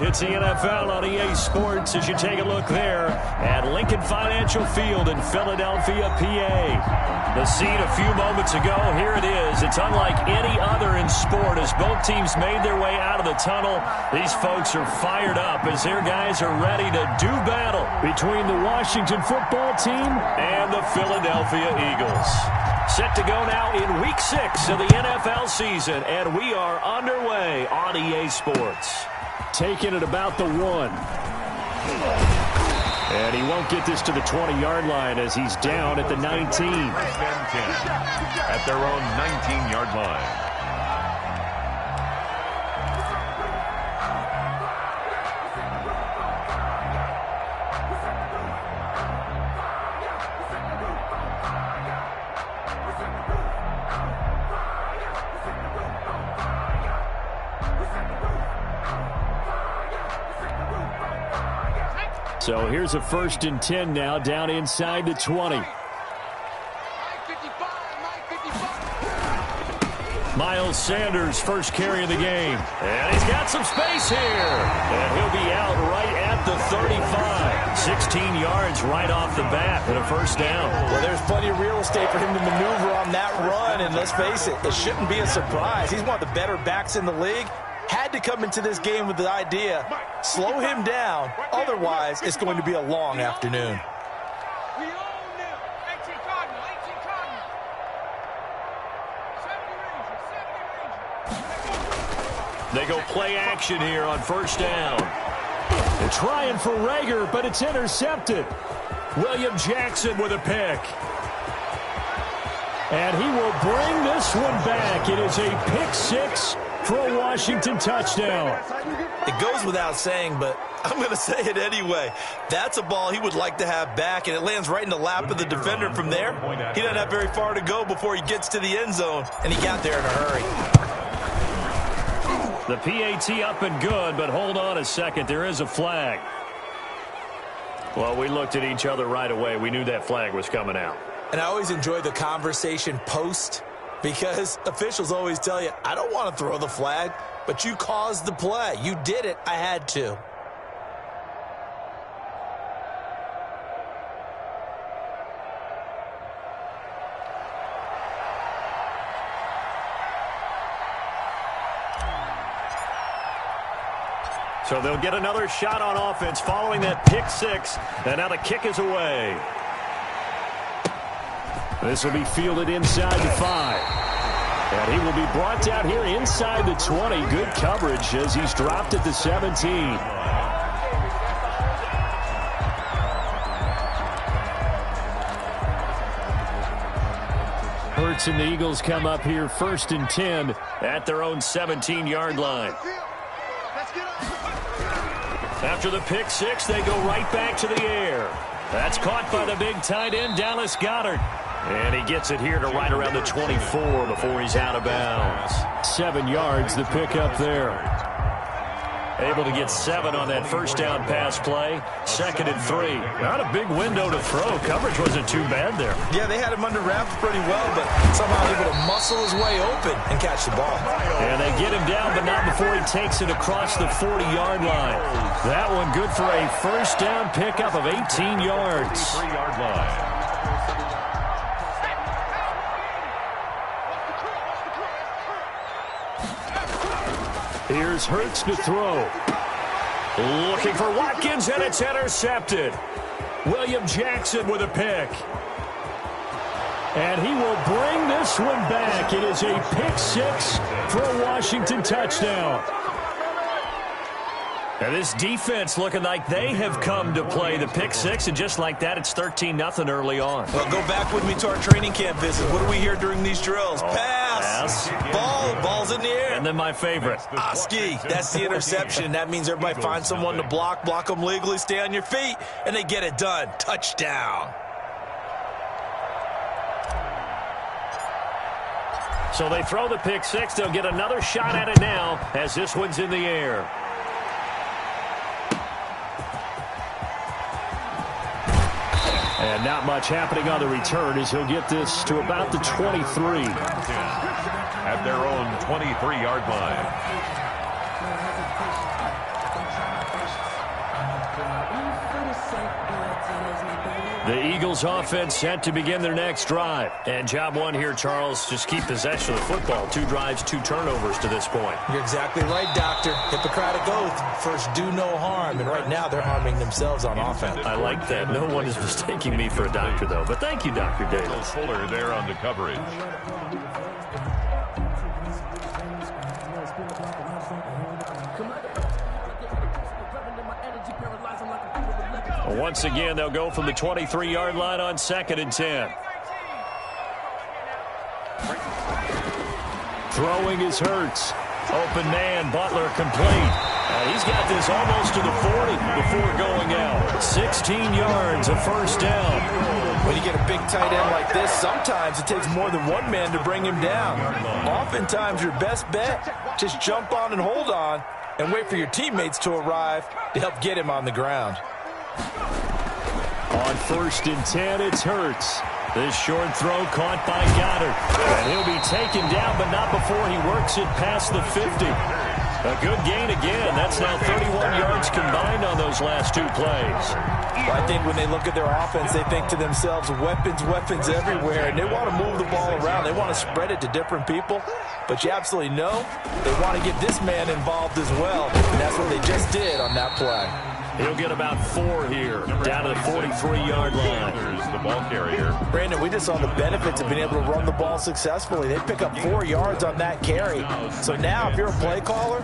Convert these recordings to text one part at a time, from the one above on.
It's the NFL on EA Sports as you take a look there at Lincoln Financial Field in Philadelphia, PA. The scene a few moments ago, here it is. It's unlike any other in sport as both teams made their way out of the tunnel. These folks are fired up as their guys are ready to do battle between the Washington football team and the Philadelphia Eagles. Set to go now in Week 6 of the NFL season, and we are underway on EA Sports. Taking it about the 1. And he won't get this to the 20-yard line as he's down at the 19. First and 10 at their own 19-yard line. So here's a 1st and 10 now, down inside the 20. Miles Sanders, first carry of the game. And he's got some space here. And he'll be out right at the 35. 16 yards right off the bat and a first down. Well, there's plenty of real estate for him to maneuver on that run. And let's face it, it shouldn't be a surprise. He's one of the better backs in the league. Had to come into this game with the idea, slow him down, otherwise it's going to be a long afternoon. They go play action here on first down. They're trying for Rager, but it's intercepted. William Jackson with a pick. And he will bring this one back. It is a pick 6 for a Washington touchdown. It goes without saying, but I'm going to say it anyway. That's a ball he would like to have back, and it lands right in the lap of the defender from there. He doesn't have very far to go before he gets to the end zone, and he got there in a hurry. The PAT up and good, but hold on a second. There is a flag. Well, we looked at each other right away. We knew that flag was coming out. And I always enjoy the conversation post, because officials always tell you, I don't want to throw the flag, but you caused the play. You did it. I had to. So they'll get another shot on offense following that pick 6, and now the kick is away. This will be fielded inside the 5. And he will be brought down here inside the 20. Good coverage as he's dropped at the 17. Hurts and the Eagles come up here 1st and 10 at their own 17-yard line. After the pick 6, they go right back to the air. That's caught by the big tight end, Dallas Goedert. And he gets it here to right around the 24 before he's out of bounds. 7 yards, the pickup there. Able to get 7 on that first down pass play. 2nd and 3. Not a big window to throw. Coverage wasn't too bad there. Yeah, they had him under wraps pretty well, but somehow able to muscle his way open and catch the ball. And they get him down, but not before he takes it across the 40-yard line. That one good for a first down pickup of 18 yards. 3-yard line. Here's Hurts to throw. Looking for Watkins, and it's intercepted. William Jackson with a pick. And he will bring this one back. It is a pick 6 for a Washington touchdown. And this defense looking like they have come to play the pick 6, and just like that, it's 13-0 early on. Well, go back with me to our training camp visit. What do we hear during these drills? Pass. Ball's in the air. And then my favorite. Ski. That's the interception. That means everybody finds someone to block them legally, stay on your feet, and they get it done. Touchdown. So they throw the pick 6. They'll get another shot at it now as this one's in the air. And not much happening on the return as he'll get this to about the 23. At their own 23-yard line. The Eagles offense set to begin their next drive. And job one here, Charles, just keep possession of the football. 2 drives, 2 turnovers to this point. You're exactly right, Doctor. Hippocratic oath, first do no harm. And right now they're harming themselves on offense. I like that. No one is mistaking me for a doctor, though. But thank you, Dr. Davis. Fuller there on the coverage. Once again, they'll go from the 23-yard line on 2nd and 10. Throwing is Hurts. Open man, Butler complete. And he's got this almost to the 40 before going out. 16 yards, a first down. When you get a big tight end like this, sometimes it takes more than one man to bring him down. Oftentimes, your best bet, just jump on and hold on and wait for your teammates to arrive to help get him on the ground. On 1st and 10, it's Hurts. This short throw caught by Goddard. And he'll be taken down, but not before he works it past the 50. A good gain again. That's now 31 yards combined on those last 2 plays. Well, I think when they look at their offense, they think to themselves, weapons, weapons everywhere. And they want to move the ball around. They want to spread it to different people. But you absolutely know they want to get this man involved as well. And that's what they just did on that play. He'll get about 4 here, down to the 43-yard line. There's the ball carrier. Brandon, we just saw the benefits of being able to run the ball successfully. They pick up 4 yards on that carry. So now, if you're a play caller,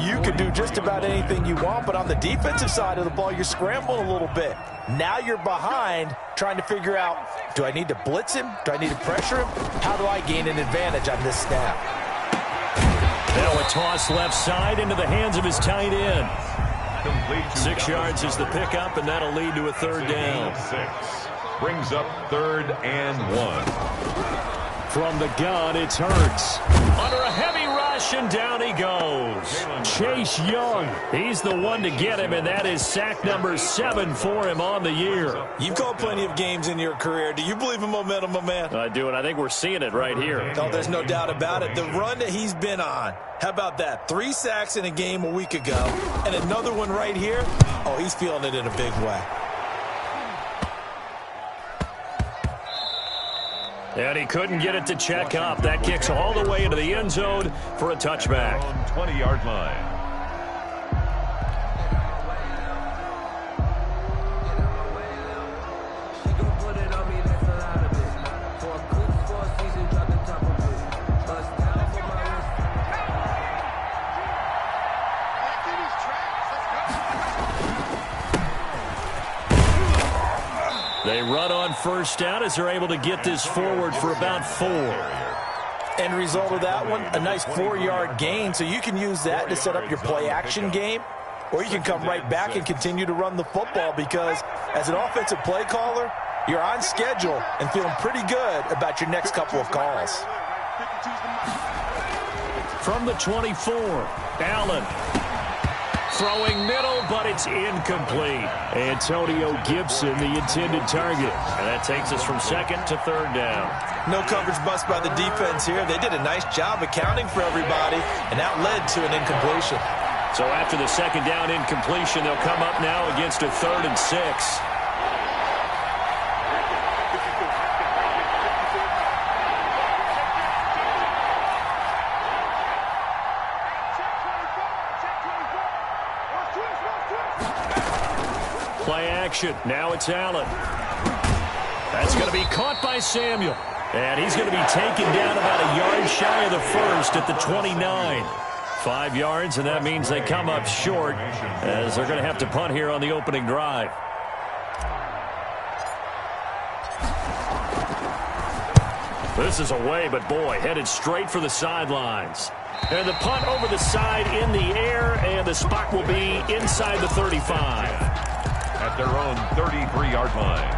you can do just about anything you want. But on the defensive side of the ball, you're scrambling a little bit. Now you're behind, trying to figure out, do I need to blitz him? Do I need to pressure him? How do I gain an advantage on this snap? Now a toss left side into the hands of his tight end. 6 yards is the pickup, and that'll lead to a 3rd down. 6 brings up 3rd and 1. From the gun, it's Hurts. Under a heavy rush, and down he goes. Chase Young, he's the one to get him, and that is sack number 7 for him on the year. You've called plenty of games in your career. Do you believe in momentum, my man? I do, and I think we're seeing it right here. No, there's no doubt about it. The run that he's been on, how about that? 3 sacks in a game a week ago, and another one right here. Oh, he's feeling it in a big way. And he couldn't get it to check up. That kicks all the way into the end zone for a touchback. 20-yard line. They run on 1st down as they're able to get this forward for about 4. End result of that one, a nice 4-yard gain, so you can use that to set up your play-action game, or you can come right back and continue to run the football because as an offensive play caller, you're on schedule and feeling pretty good about your next couple of calls. From the 24, Allen. Throwing middle, but it's incomplete. Antonio Gibson, the intended target. And that takes us from 2nd to 3rd down. No coverage bust by the defense here. They did a nice job accounting for everybody, and that led to an incompletion. So after the 2nd down incompletion, they'll come up now against a 3rd and 6. Play action. Now it's Allen. That's going to be caught by Samuel. And he's going to be taken down about a yard shy of the 1st at the 29. 5 yards, and that means they come up short as they're going to have to punt here on the opening drive. This is away, but boy, headed straight for the sidelines. And the punt over the side in the air, and the spot will be inside the 35. At their own 33-yard line.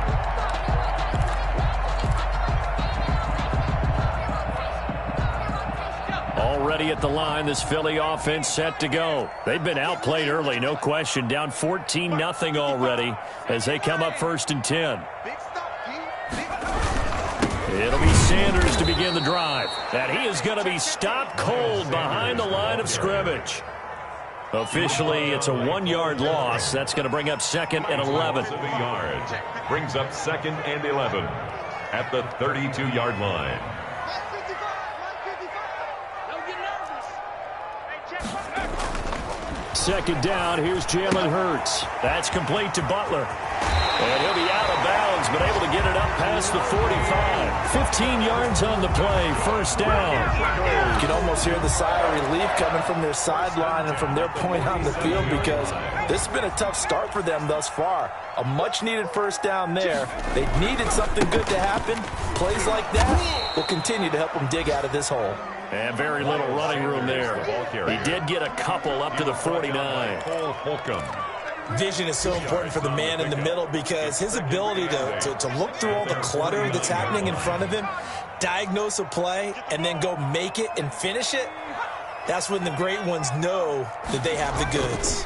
Already at the line, this Philly offense set to go. They've been outplayed early, no question. Down 14-0 already as they come up 1st and 10. It'll be Sanders to begin the drive. And he is going to be stopped cold behind the line of scrimmage. Officially, it's a 1-yard loss. That's going to bring up 2nd and 11. Yards. Brings up 2nd and 11 at the 32-yard line. Second down, here's Jalen Hurts. That's complete to Butler. And he'll be out of bounds, but able to get it up past the 45. 15 yards on the play, first down. You can almost hear the sigh of relief coming from their sideline and from their point on the field, because this has been a tough start for them thus far. A much-needed first down there. They needed something good to happen. Plays like that will continue to help them dig out of this hole. And very little running room there. He did get a couple up to the 49. Vision is so important for the man in the middle, because his ability to look through all the clutter that's happening in front of him, diagnose a play, and then go make it and finish it, that's when the great ones know that they have the goods.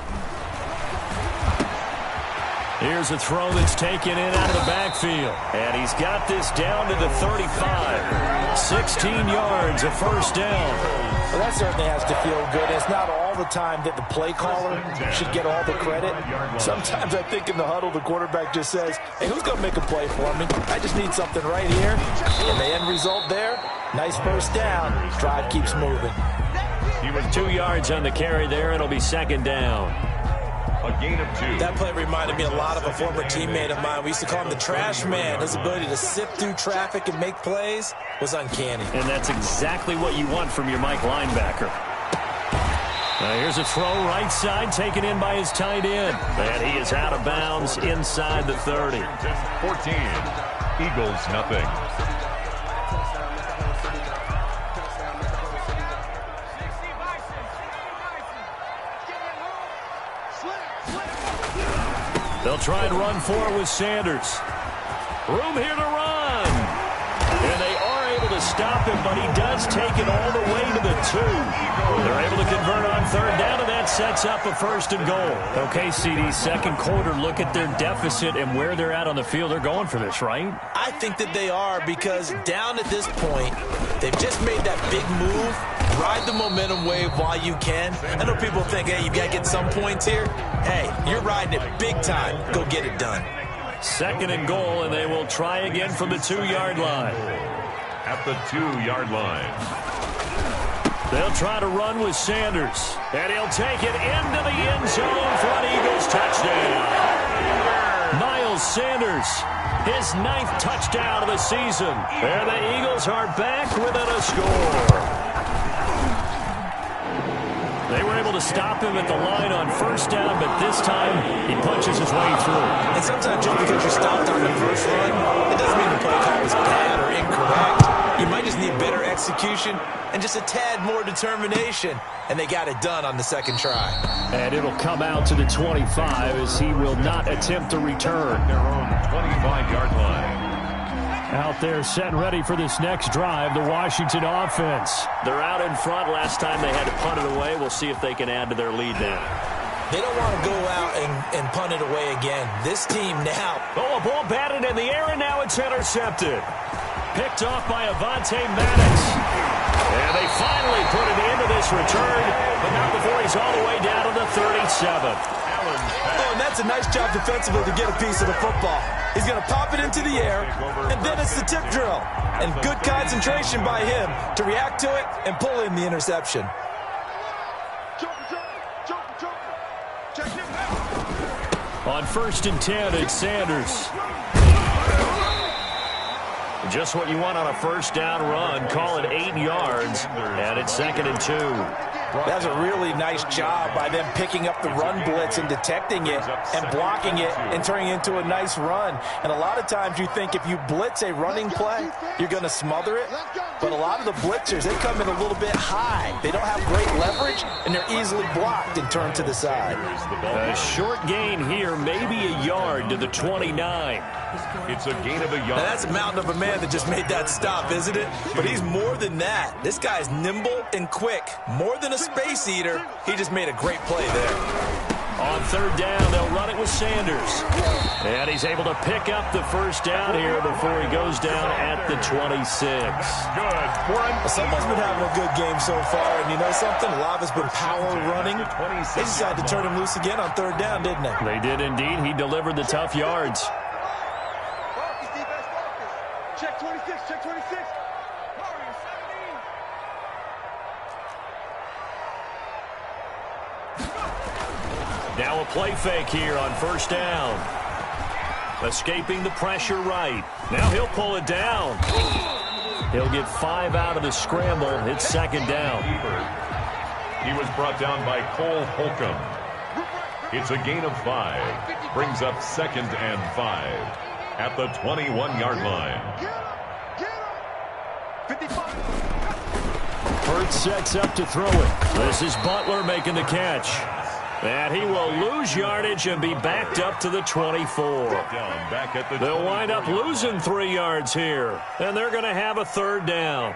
Here's a throw that's taken in out of the backfield. And he's got this down to the 35. 16 yards, a first down. Well, that certainly has to feel good. It's not all the time that the play caller should get all the credit. Sometimes I think in the huddle, the quarterback just says, hey, who's going to make a play for me? I just need something right here. And the end result there, nice first down. Drive keeps moving. He was 2 yards on the carry there, and it'll be second down. A gain of 2. That play reminded me a lot of a former teammate of mine. We used to call him the trash man. His ability to sift through traffic and make plays was uncanny. And that's exactly what you want from your Mike linebacker. Now here's a throw right side, taken in by his tight end. And he is out of bounds inside the 30. 14. Eagles, nothing. They'll try and run for it with Sanders. Room here to run. And they are able to stop him, but he does take it all the way to the 2. They're able to convert on third down, and that sets up a first and goal. Okay, CD, second quarter, look at their deficit and where they're at on the field. They're going for this, right? I think that they are, because down at this point, they've just made that big move. Ride the momentum wave while you can. I know people think, hey, you got to get some points here. Hey, you're riding it big time. Go get it done. Second and goal, and they will try again from the 2-yard line. At the 2-yard line. They'll try to run with Sanders. And he'll take it into the end zone for an Eagles touchdown. Miles Sanders, his 9th touchdown of the season. And the Eagles are back within a score. They were able to stop him at the line on first down, but this time he punches his way through. And sometimes just because you're stopped on the first run, it doesn't mean the play call was bad or incorrect. You might just need better execution and just a tad more determination, and they got it done on the second try. And it'll come out to the 25 as he will not attempt to return. Their own 25-yard line. Out there set and ready for this next drive, the Washington offense. They're out in front. Last time they had to punt it away. We'll see if they can add to their lead now. They don't want to go out and punt it away again. This team now. Oh, a ball batted in the air, and now it's intercepted. Picked off by Avonte Maddox. And they finally put it into this return, but not before he's all the way down to the 37. Oh, and that's a nice job defensively to get a piece of the football. He's going to pop it into the air, and then it's the tip drill. And good concentration by him to react to it and pull in the interception. On 1st and 10, it's Sanders. Just what you want on a first down run. Call it 8 yards, and it's 2nd and 2. That's a really nice job by them picking up the run blitz and detecting it and blocking it and turning it into a nice run. And a lot of times you think if you blitz a running play, you're going to smother it. But a lot of the blitzers, they come in a little bit high. They don't have great leverage, and they're easily blocked and turned to the side. A short gain here, maybe a yard to the 29. It's a gain of a yard. Now that's a mountain of a man that just made that stop, isn't it? But he's more than that. This guy's nimble and quick. More than a space eater. He just made a great play there. On third down, they'll run it with Sanders. And he's able to pick up the first down here before he goes down at the 26. Good. Someone's been having a good game so far, and you know something? A lot has been power running. They decided to turn him loose again on third down, didn't they? They did indeed. He delivered the tough yards. Check 26, check 26. Now a play fake here on first down. Escaping the pressure right. Now he'll pull it down. He'll get 5 out of the scramble. It's second down. He was brought down by Cole Holcomb. It's a gain of 5. Brings up 2nd and 5 at the 21-yard line. Hurts sets up to throw it. This is Butler making the catch. And he will lose yardage and be backed up to the 24. They'll wind up losing 3 yards here. And they're going to have a third down.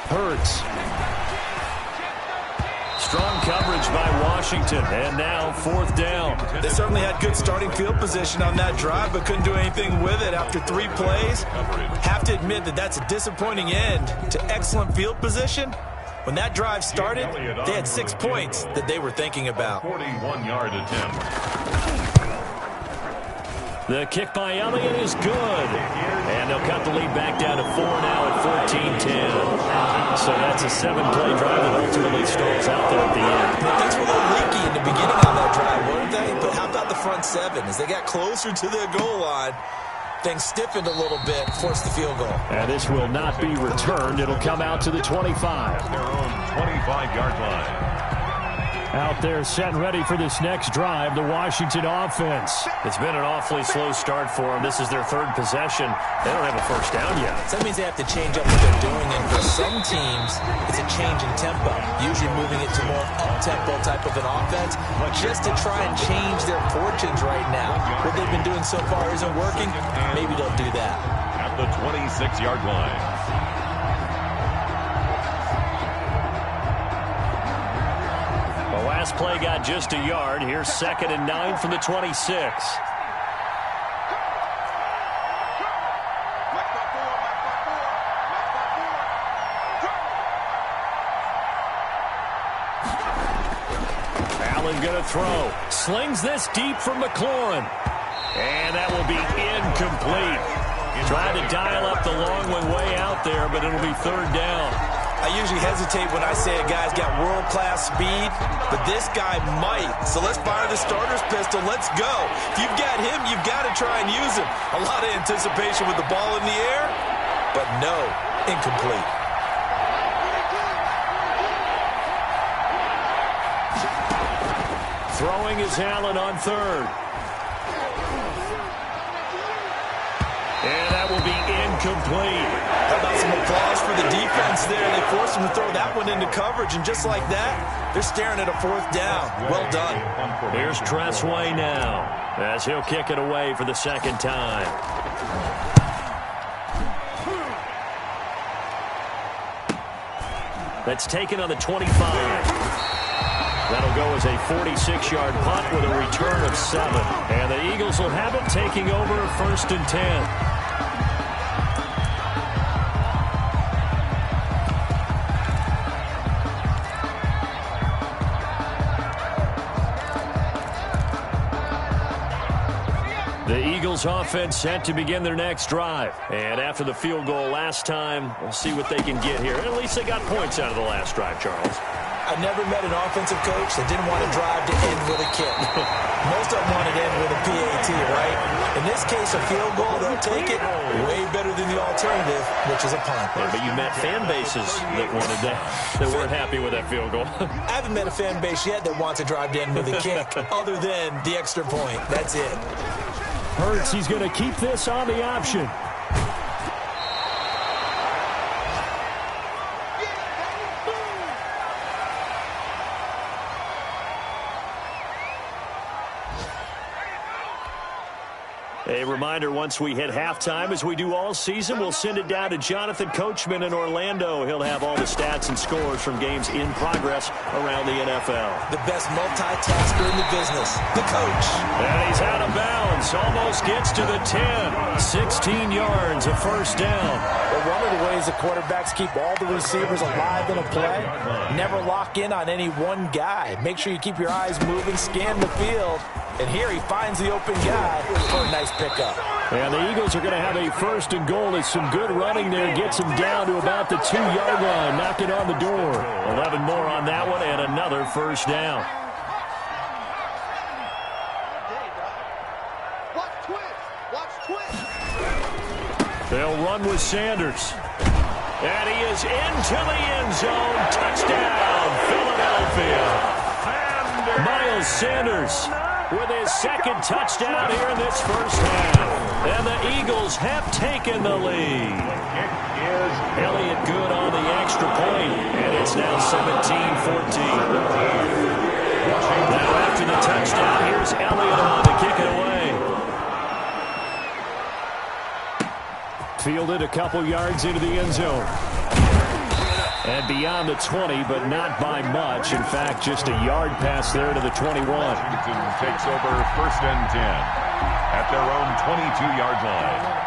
Hurts. Strong coverage by Washington, and now fourth down. They certainly had good starting field position on that drive, but couldn't do anything with it after 3 plays. Have to admit that that's a disappointing end to excellent field position. When that drive started, they had 6 points that they were thinking about. 41-yard attempt. The kick by Elliott is good. And they'll cut the lead back down to 4 now at 14-10. So that's a 7-play drive that ultimately stalls out there at the end. Things were a little leaky in the beginning on that drive, weren't they? But how about the front 7? As they got closer to the goal line, things stiffened a little bit, forced the field goal. And this will not be returned. It'll come out to the 25. Their own 25-yard line. Out there set and ready for this next drive, the Washington offense. It's been an awfully slow start for them. This is their 3rd possession. They don't have a first down yet. So that means they have to change up what they're doing, and for some teams, it's a change in tempo, usually moving it to more up-tempo type of an offense, just to try and change their fortunes right now. What they've been doing so far isn't working. Maybe they'll do that. At the 26-yard line. Last play got just a yard. Here's 2nd and 9 from the 26. Allen going to throw. Slings this deep from McLaurin. And that will be incomplete. Trying to dial up the long one way out there, but it'll be 3rd down. I usually hesitate when I say a guy's got world-class speed, but this guy might. So let's fire the starter's pistol. Let's go. If you've got him, you've got to try and use him. A lot of anticipation with the ball in the air, but no, incomplete. Throwing is Allen on 3rd. And that will be incomplete. How about some applause for the defense there? They forced him to throw that one into coverage, and just like that, they're staring at a 4th down. Well done. Here's Tressway now, as he'll kick it away for the 2nd time. That's taken on the 25. That'll go as a 46-yard punt with a return of 7. And the Eagles will have it, taking over 1st and 10. The Eagles offense set to begin their next drive. And after the field goal last time, we'll see what they can get here. At least they got points out of the last drive, Charles. I've never met an offensive coach that didn't want to drive to end with a kick. Most of them wanted to end with a PAT, right? In this case, a field goal, they'll take it way better than the alternative, which is a punt. Yeah, but you met fan bases that wanted that, that weren't happy with that field goal. I haven't met a fan base yet that wants to drive to end with a kick, other than the extra point. That's it. Hurts, he's going to keep this on the option. reminder, once we hit halftime, as we do all season, we'll send it down to Jonathan Coachman in Orlando. He'll have all the stats and scores from games in progress around the NFL. The best multitasker in the business, the coach. And he's out of bounds. Almost gets to the 10. 16 yards, a first down. Well, one of the ways the quarterbacks keep all the receivers alive in a play, never lock in on any one guy. Make sure you keep your eyes moving, scan the field. And here he finds the open guy for a nice pickup. And the Eagles are going to have a first and goal. It's some good running there. Gets him down to about the 2-yard line. Knocking on the door. 11 more on that one and another first down. They'll run with Sanders. And he is into the end zone. Touchdown, Philadelphia. Miles Sanders with his second touchdown here in this first half. And the Eagles have taken the lead. Elliott good on the extra point. And it's now 17-14. Now after the touchdown, here's Elliott on to kick it away. Fielded a couple yards into the end zone. And beyond the 20, but not by much. In fact, just a yard pass there to the 21. Washington takes over first and 10 at their own 22-yard line.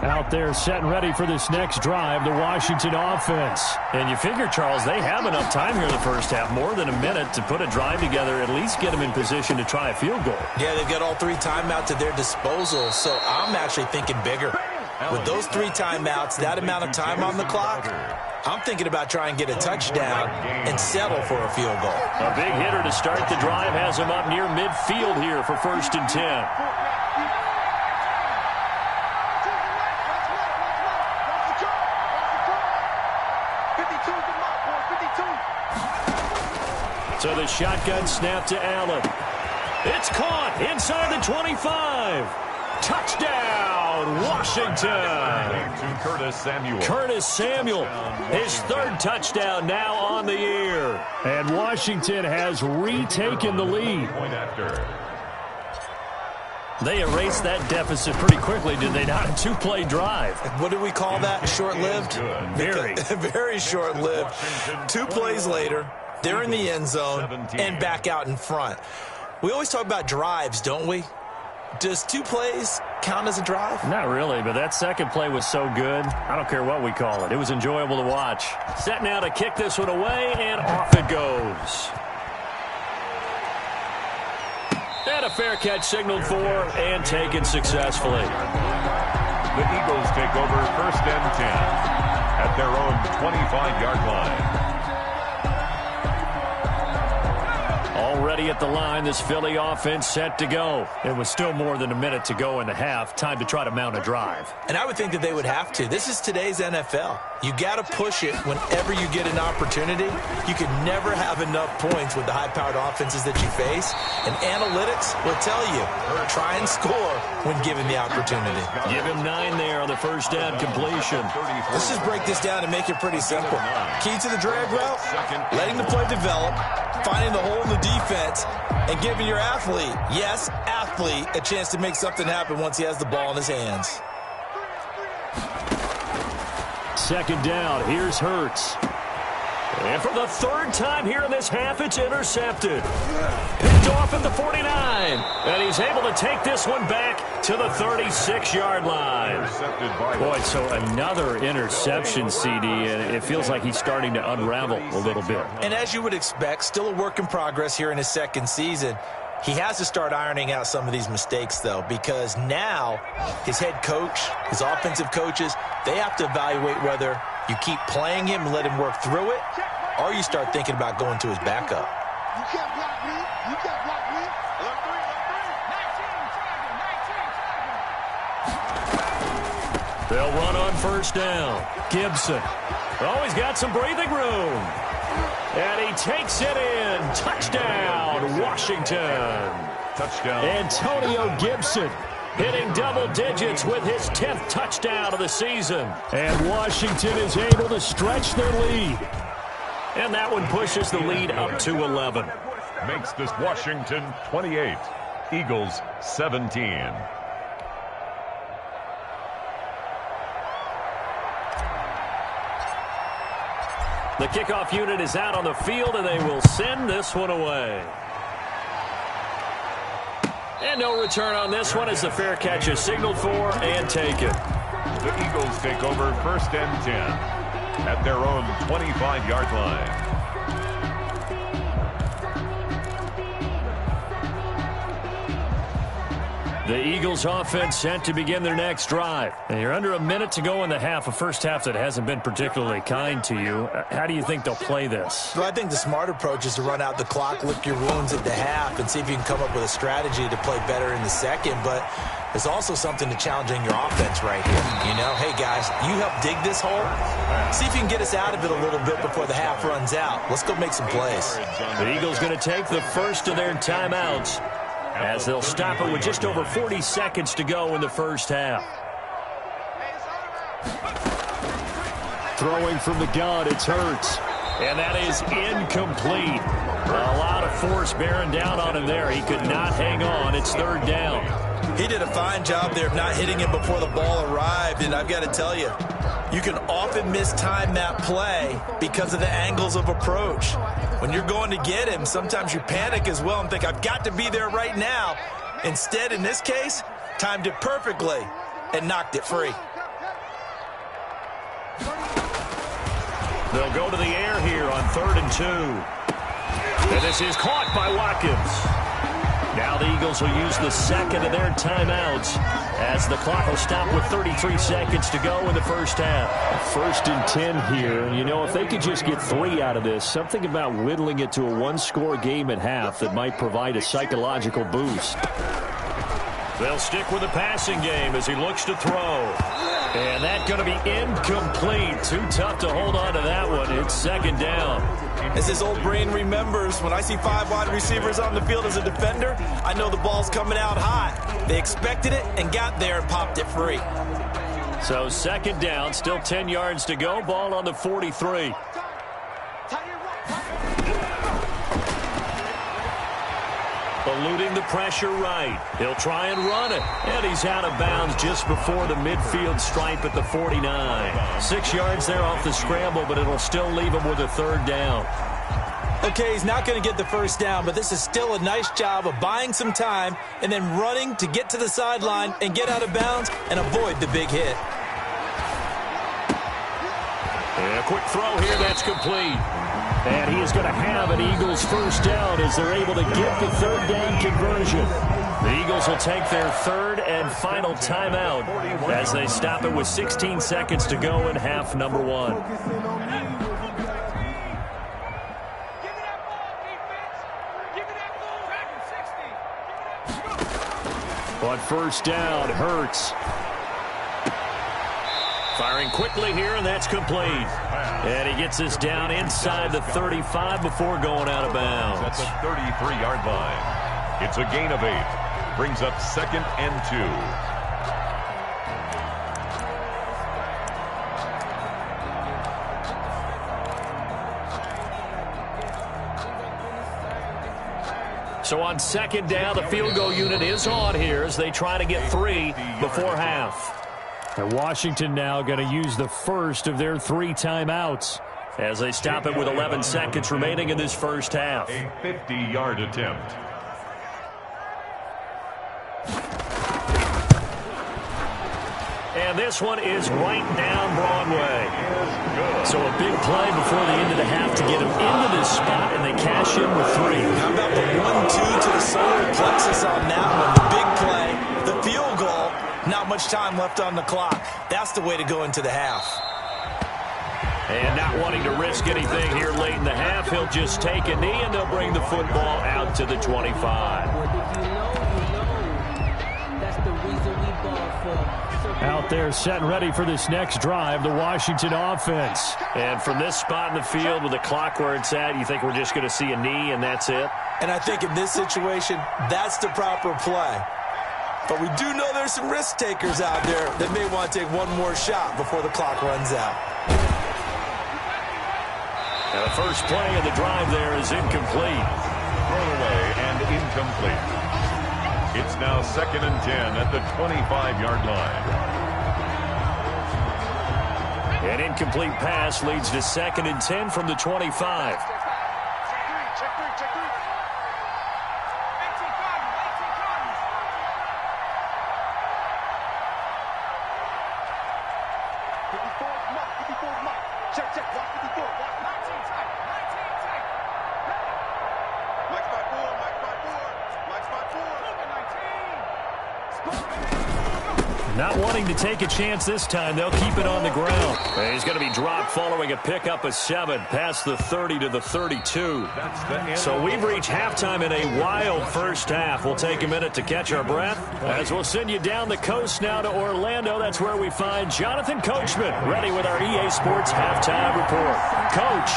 Out there set and ready for this next drive, the Washington offense. And you figure, Charles, they have enough time here in the first half, more than a minute, to put a drive together, at least get them in position to try a field goal. Yeah, they've got all 3 timeouts at their disposal, so I'm actually thinking bigger. With those 3 timeouts, that amount of time on the clock, I'm thinking about trying to get a touchdown and settle for a field goal. A big hitter to start the drive has him up near midfield here for first and 10. So the shotgun snap to Allen. It's caught inside the 25. Touchdown, Washington. To Curtis Samuel. Curtis Samuel, his 3rd touchdown now on the year. And Washington has retaken the lead. Point after. They erased that deficit pretty quickly, did they not? A 2-play drive. What do we call that? Short-lived? Very. Very short-lived. 2 plays later, they're in the end zone and back out in front. We always talk about drives, don't we? Does 2 plays count as a drive? Not really, but that second play was so good. I don't care what we call it. It was enjoyable to watch. Set now to kick this one away, and off it goes. And a fair catch signaled for and taken successfully. The Eagles take over first and 10 at their own 25-yard line. Already at the line, this Philly offense set to go. It was still more than a minute to go in the half. Time to try to mount a drive. And I would think that they would have to. This is today's NFL. You got to push it whenever you get an opportunity. You can never have enough points with the high-powered offenses that you face. And analytics will tell you, try and score when given the opportunity. Give him 9 there on the first down completion. Let's just break this down and make it pretty simple. Key to the drag route, letting the play develop, finding the hole in the defense, and giving your athlete, yes, athlete, a chance to make something happen once he has the ball in his hands. Second down, here's Hurts. And for the 3rd time here in this half, it's intercepted. Picked off at the 49. And he's able to take this one back to the 36-yard line. Boy, so another interception, CD, and it feels like he's starting to unravel a little bit. And as you would expect, still a work in progress here in his 2nd season. He has to start ironing out some of these mistakes, though, because now his head coach, his offensive coaches, they have to evaluate whether you keep playing him and let him work through it, or you start thinking about going to his backup. You can't block me. You can't block me. They'll run on first down. Gibson. Oh, he's got some breathing room. And he takes it in. Touchdown, Washington. Touchdown. Antonio Gibson hitting double digits with his 10th touchdown of the season. And Washington is able to stretch their lead. And that one pushes the lead up to 11. Makes this Washington 28, Eagles 17. The kickoff unit is out on the field, and they will send this one away. And no return on this one as the fair catch is signaled for and taken. The Eagles take over 1st and 10 at their own 25-yard line. The Eagles offense set to begin their next drive. And you're under a minute to go in the half, a first half that hasn't been particularly kind to you. How do you think they'll play this? Well, I think the smart approach is to run out the clock, lick your wounds at the half, and see if you can come up with a strategy to play better in the second. But there's also something to challenging your offense right here. You know, hey, guys, you help dig this hole. See if you can get us out of it a little bit before the half runs out. Let's go make some plays. The Eagles going to take the first of their timeouts, as they'll stop it with just over 40 seconds to go in the first half. Throwing from the gun, it's Hurts. And that is incomplete. A lot of force bearing down on him there. He could not hang on. It's 3rd down. He did a fine job there of not hitting him before the ball arrived, and I've got to tell you, you can often mistime that play because of the angles of approach. When you're going to get him, sometimes you panic as well and think, I've got to be there right now. Instead, in this case, timed it perfectly and knocked it free. They'll go to the air here on 3rd and 2. And this is caught by Watkins. Now the Eagles will use the second of their timeouts as the clock will stop with 33 seconds to go in the first half. 1st and 10 here. And, you know, if they could just get 3 out of this, something about whittling it to a one-score game at half that might provide a psychological boost. They'll stick with the passing game as he looks to throw. And that's going to be incomplete. Too tough to hold on to that one. It's 2nd down. As his old brain remembers, when I see 5 wide receivers on the field as a defender, I know the ball's coming out hot. They expected it and got there and popped it free. So 2nd down, still 10 yards to go. Ball on the 43. Eluding the pressure right. He'll try and run it. And he's out of bounds just before the midfield stripe at the 49. 6 yards there off the scramble, but it'll still leave him with a 3rd down. Okay, he's not going to get the first down, but this is still a nice job of buying some time and then running to get to the sideline and get out of bounds and avoid the big hit. And a quick throw here, that's complete. And he is going to have an Eagles first down as they're able to get the 3rd down conversion. The Eagles will take their 3rd and final timeout as they stop it with 16 seconds to go in half number 1. On 1st down, Hurts. Firing quickly here, and that's complete. And he gets this down inside the 35 before going out of bounds. At the 33-yard line. It's a gain of 8. Brings up 2nd and 2. So on 2nd down, the field goal unit is on here as they try to get 3 before half. And Washington now going to use the first of their 3 timeouts as they stop it with 11 seconds remaining in this first half. A 50-yard attempt. And this one is right down Broadway. So a big play before the end of the half to get him into this spot, and they cash in with 3. How about the 1-2 to the solar plexus on that one? The big play, the field goal, not much time left on the clock. That's the way to go into the half. And not wanting to risk anything here late in the half, he'll just take a knee, and they'll bring the football out to the 25. Out there set and ready for this next drive, the Washington offense. And from this spot in the field with the clock where it's at, you think we're just going to see a knee and that's it? And I think in this situation, that's the proper play. But we do know there's some risk takers out there that may want to take one more shot before the clock runs out. And the first play of the drive there is incomplete. Thrown away and incomplete. It's now 2nd and 10 at the 25-yard line. An incomplete pass leads to 2nd and 10 from the 25. Not wanting to take a chance this time, they'll keep it on the ground. And he's going to be dropped following a pickup of 7 past the 30 to the 32. So we've reached halftime in a wild first half. We'll take a minute to catch our breath as we'll send you down the coast now to Orlando. That's where we find Jonathan Coachman ready with our EA Sports halftime report. Coach.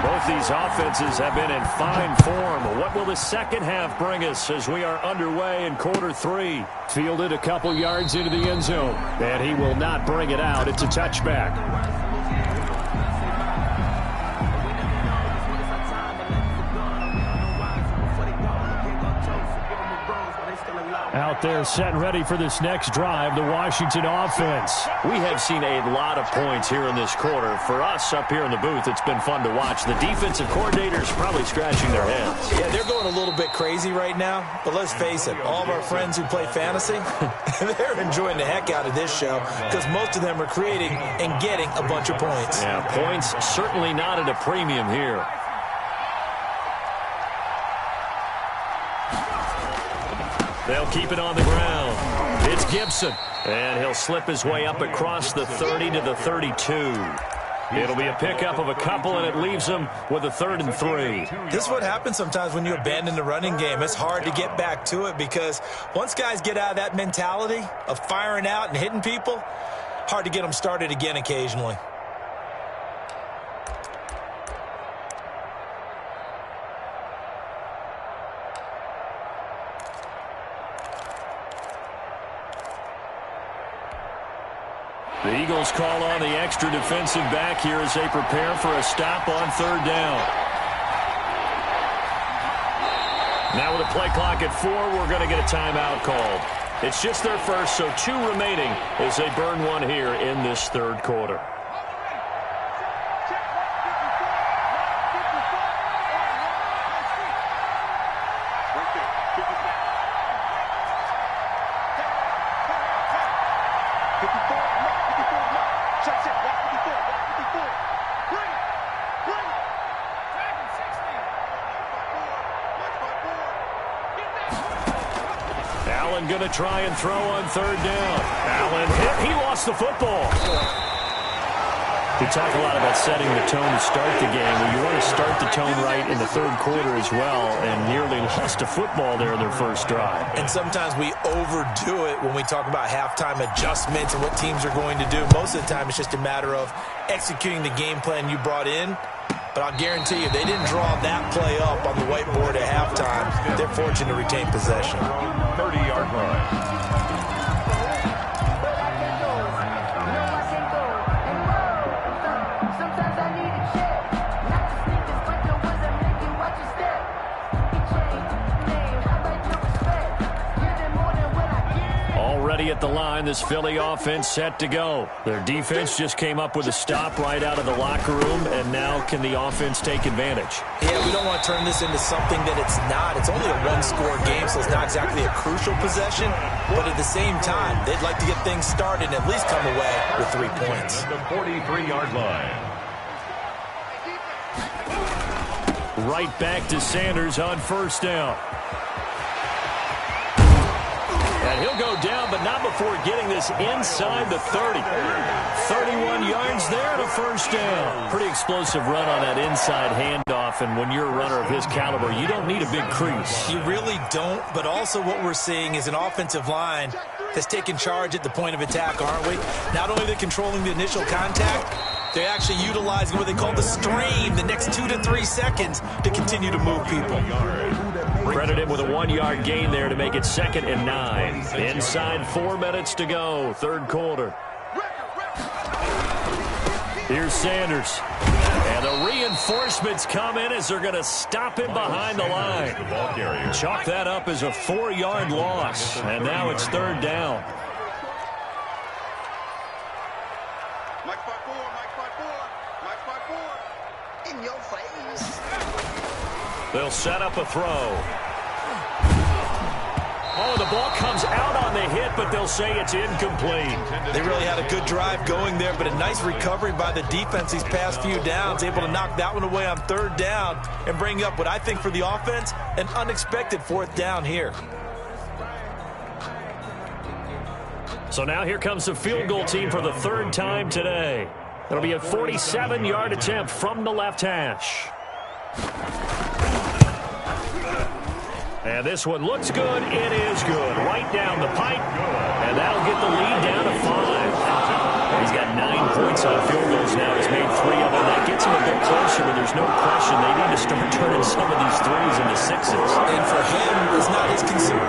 Both these offenses have been in fine form. What will the second half bring us as we are underway in quarter 3? Fielded a couple yards into the end zone, and he will not bring it out. It's a touchback. Out there set and ready for this next drive, the Washington offense. We have seen a lot of points here in this quarter. For us up here in the booth, it's been fun to watch. The defensive coordinators probably scratching their heads. Yeah, they're going a little bit crazy right now. But let's face it, all of our friends who play fantasy, they're enjoying the heck out of this show because most of them are creating and getting a bunch of points. Yeah, points certainly not at a premium here. They'll keep it on the ground. It's Gibson. And he'll slip his way up across the 30 to the 32. It'll be a pickup of a couple, and it leaves him with a 3rd and 3. This is what happens sometimes when you abandon the running game. It's hard to get back to it because once guys get out of that mentality of firing out and hitting people, hard to get them started again occasionally. The Eagles call on the extra defensive back here as they prepare for a stop on 3rd down. Now with a play clock at 4, we're going to get a timeout called. It's just their first, so 2 remaining as they burn one here in this 3rd quarter. Allen going to try and throw on 3rd down. Allen hit. He lost the football. We talk a lot about setting the tone to start the game. Well, you want to start the tone right in the 3rd quarter as well, and nearly lost a football there in their first drive. And sometimes we overdo it when we talk about halftime adjustments and what teams are going to do. Most of the time, it's just a matter of executing the game plan you brought in. But I'll guarantee you, they didn't draw that play up on the whiteboard at halftime. They're fortunate to retain possession. 30-yard line. At the line, this Philly offense set to go. Their defense just came up with a stop right out of the locker room, and now can the offense take advantage? Yeah, we don't want to turn this into something that it's not. It's only a one-score game, so it's not exactly a crucial possession. But at the same time, they'd like to get things started and at least come away with 3 points. At the 43-yard line. Right back to Sanders on 1st down. And he'll go down, but not before getting this inside the 30. 31 yards there and a 1st down. Pretty explosive run on that inside handoff, and when you're a runner of his caliber, you don't need a big crease. You really don't, but also what we're seeing is an offensive line that's taking charge at the point of attack, aren't we? Not only are they controlling the initial contact, they're actually utilizing what they call the stream, the next 2 to 3 seconds, to continue to move people. Credit him with a 1-yard gain there to make it 2nd and 9. Inside 4 minutes to go, third quarter. Here's Sanders. And the reinforcements come in as they're going to stop him behind the line. Chalk that up as a 4-yard loss. And now it's 3rd down. Mike 5-4, Mike 5-4, Mike 5-4. In your face. They'll set up a throw. Oh, the ball comes out on the hit, but they'll say it's incomplete. They really had a good drive going there, but a nice recovery by the defense these past few downs, able to knock that one away on 3rd down and bring up what I think for the offense, an unexpected 4th down here. So now here comes the field goal team for the 3rd time today. It'll be a 47-yard attempt from the left hash. And this one looks good. It is good. Right down the pipe. And that'll get the lead down to 5. He's got 9 points on field goals now. He's made 3 of them. That gets him a bit closer, but there's no question they need to start turning some of these 3s into 6s. And for him, it's not his concern.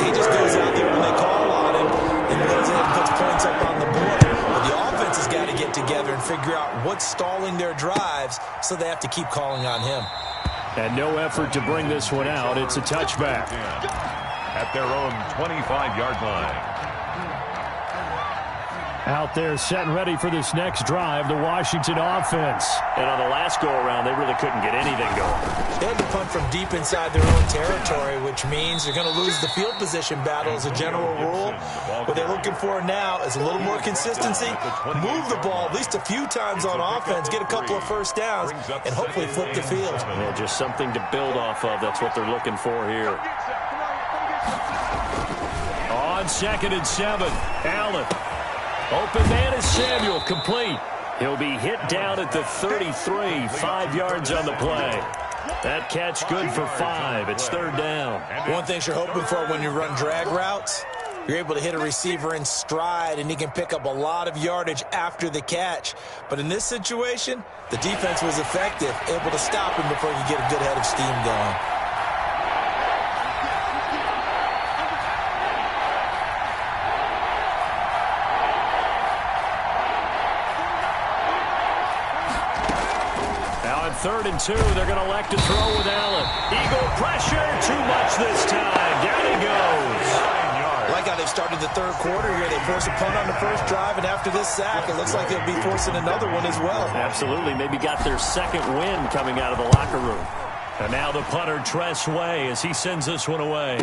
He just goes out there when they call on him and goes in and puts points up on the board. But the offense has got to get together and figure out what's stalling their drives, so they have to keep calling on him. And no effort to bring this one out. It's a touchback. At their own 25-yard line. Out there set and ready for this next drive, the Washington offense. And on the last go-around, they really couldn't get anything going. They had to punt from deep inside their own territory, which means they're going to lose the field position battle as a general rule. What they're looking for now is a little more consistency, move the ball at least a few times on offense, get a couple of first downs, and hopefully flip the field. Yeah, just something to build off of. That's what they're looking for here. On 2nd and 7, Allen. Open man is Samuel, complete. He'll be hit down at the 33, 5 yards on the play. That catch good for 5. It's 3rd down. One thing you're hoping for when you run drag routes, you're able to hit a receiver in stride, and he can pick up a lot of yardage after the catch. But in this situation, the defense was effective, able to stop him before he could get a good head of steam going. Now on 3rd and 2, they're going to elect to throw with Allen. Eagle pressure, too much this time. Down he goes. Like how they've started the 3rd quarter here. They force a punt on the first drive, and after this sack, it looks like they'll be forcing another one as well. Absolutely. Maybe got their 2nd win coming out of the locker room. And now the punter, Tress Way, as he sends this one away.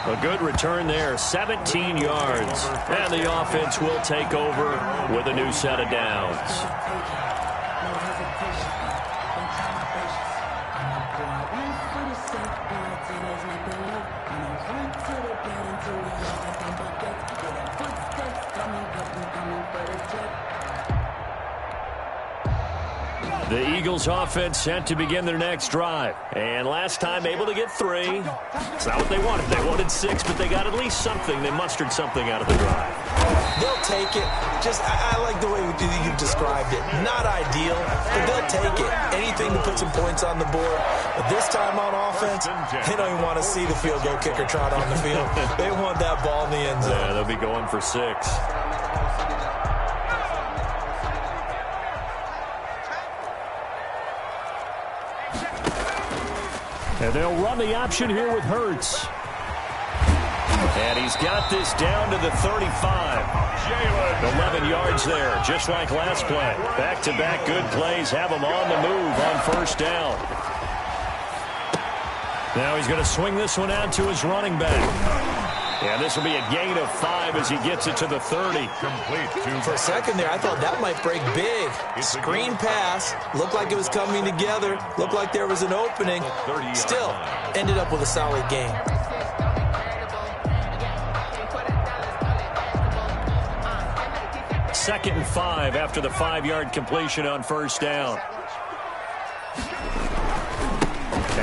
A good return there, 17 yards. And the offense will take over with a new set of downs. The Eagles offense set to begin their next drive. And last time able to get 3. It's not what they wanted. They wanted 6, but they got at least something. They mustered something out of the drive. They'll take it. I like the way you've described it. Not ideal, but they'll take it. Anything to put some points on the board. But this time on offense, they don't even want to see the field goal kicker trot on the field. They want that ball in the end zone. Yeah, they'll be going for 6. And they'll run the option here with Hurts. And he's got this down to the 35. 11 yards there, just like last play. Back-to-back good plays have him on the move on 1st down. Now he's going to swing this one out to his running back. And this will be a gain of 5 as he gets it to the 30. For a second there, I thought that might break big. Screen pass. Looked like it was coming together. Looked like there was an opening. Still, ended up with a solid gain. Second and 5 after the 5-yard completion on 1st down.